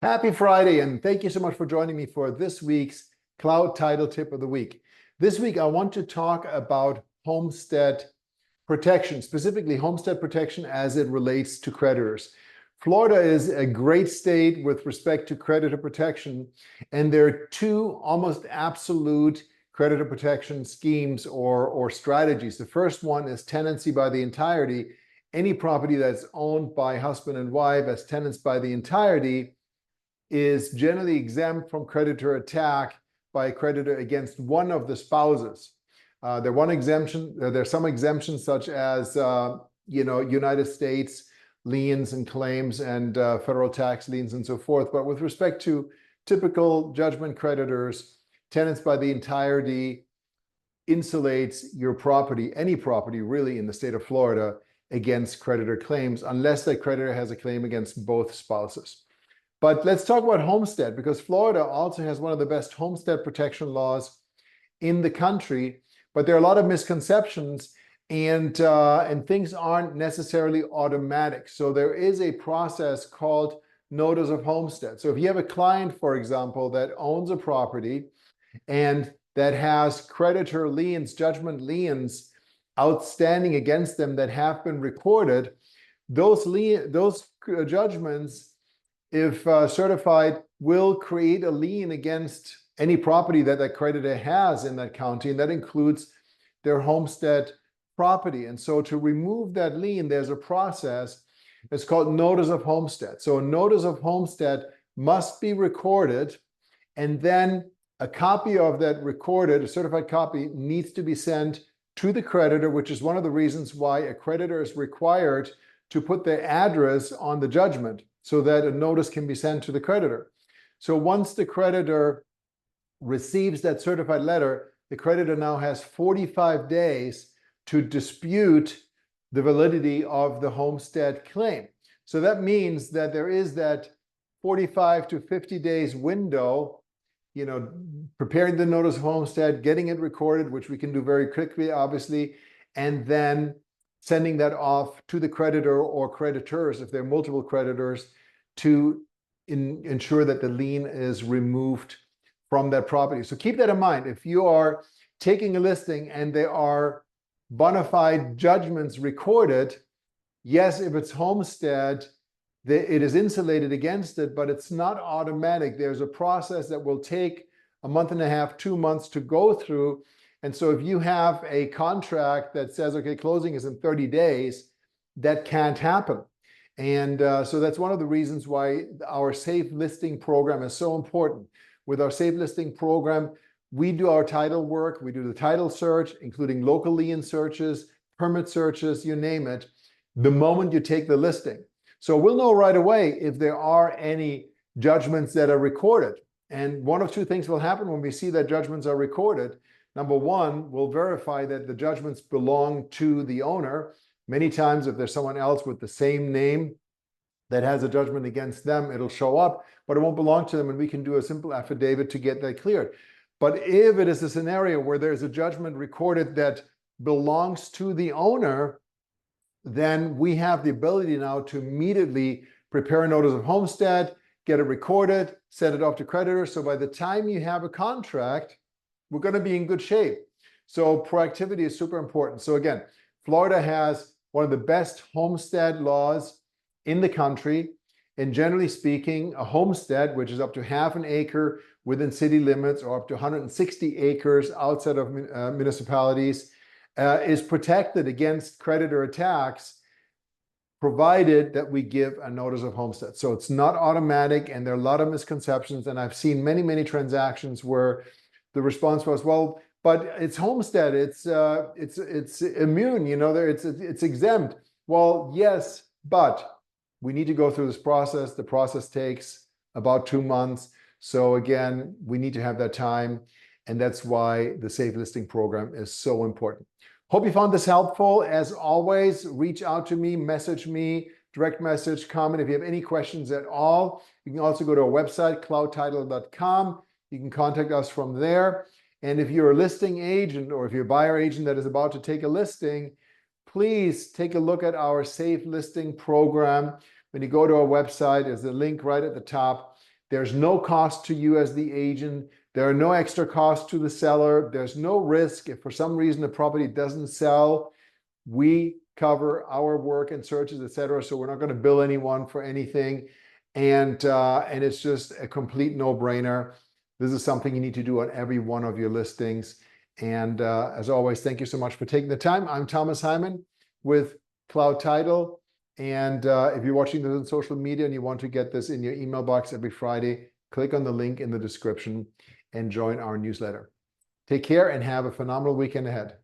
Happy Friday, and thank you so much for joining me for this week's Cloud Title Tip of the Week. This week, I want to talk about homestead protection, specifically homestead protection as it relates to creditors. Florida is a great state with respect to creditor protection, and there are two almost absolute creditor protection schemes or strategies. The first one is tenancy by the entirety. Any property that's owned by husband and wife as tenants by the entirety is generally exempt from creditor attack by a creditor against one of the spouses. There's some exemptions such as United States liens and claims and federal tax liens and so forth. But with respect to typical judgment creditors, tenants by the entirety insulates your property, any property really in the state of Florida, against creditor claims, unless that creditor has a claim against both spouses. But let's talk about homestead, because Florida also has one of the best homestead protection laws in the country, but there are a lot of misconceptions and things aren't necessarily automatic. So there is a process called Notice of Homestead. So if you have a client, for example, that owns a property and that has creditor liens, judgment liens outstanding against them that have been recorded, those judgments, if certified, will create a lien against any property that that creditor has in that county, and that includes their homestead property. And so to remove that lien, there's a process. It's called Notice of Homestead. So a Notice of Homestead must be recorded, and then a copy of that recorded, a certified copy, needs to be sent to the creditor, which is one of the reasons why a creditor is required to put their address on the judgment, so that a notice can be sent to the creditor. So once the creditor receives that certified letter, the creditor now has 45 days to dispute the validity of the homestead claim. So that means that there is that 45 to 50 days window, preparing the notice of homestead, getting it recorded, which we can do very quickly, obviously, and then sending that off to the creditor or creditors, if there are multiple creditors, to ensure that the lien is removed from that property. So keep that in mind. If you are taking a listing and there are bona fide judgments recorded, yes, if it's homestead, it is insulated against it, but it's not automatic. There's a process that will take a month and a half, 2 months to go through. And so if you have a contract that says, okay, closing is in 30 days, that can't happen. And so that's one of the reasons why our safe listing program is so important. With our safe listing program, we do our title work, we do the title search, including local lien searches, permit searches, you name it, the moment you take the listing. So we'll know right away if there are any judgments that are recorded. And one of two things will happen when we see that judgments are recorded. Number one, we'll verify that the judgments belong to the owner. Many times, if there's someone else with the same name that has a judgment against them, it'll show up, but it won't belong to them, and we can do a simple affidavit to get that cleared. But if it is a scenario where there's a judgment recorded that belongs to the owner, then we have the ability now to immediately prepare a notice of homestead, get it recorded, send it off to creditors. So by the time you have a contract, we're going to be in good shape. So proactivity is super important. So again, Florida has one of the best homestead laws in the country. And generally speaking, a homestead, which is up to half an acre within city limits or up to 160 acres outside of municipalities, is protected against creditor attacks, provided that we give a notice of homestead. So it's not automatic, and there are a lot of misconceptions. And I've seen many, many transactions where the response was, well, but it's homestead, it's immune, it's exempt. Well, yes, but we need to go through this process. The process takes about 2 months. So again, we need to have that time. And that's why the Safe Listing Program is so important. Hope you found this helpful. As always, reach out to me, message me, direct message, comment if you have any questions at all. You can also go to our website, cloudtitle.com. You can contact us from there. And if you're a listing agent or if you're a buyer agent that is about to take a listing, please take a look at our Safe Listing Program. When you go to our website, there's a link right at the top. There's no cost to you as the agent. There are no extra costs to the seller. There's no risk. If for some reason the property doesn't sell, we cover our work and searches, etc. So we're not going to bill anyone for anything. And it's just a complete no-brainer. This is something you need to do on every one of your listings. And as always, thank you so much for taking the time. I'm Thomas Heimann with Cloud Title. And if you're watching this on social media and you want to get this in your email box every Friday, click on the link in the description and join our newsletter. Take care and have a phenomenal weekend ahead.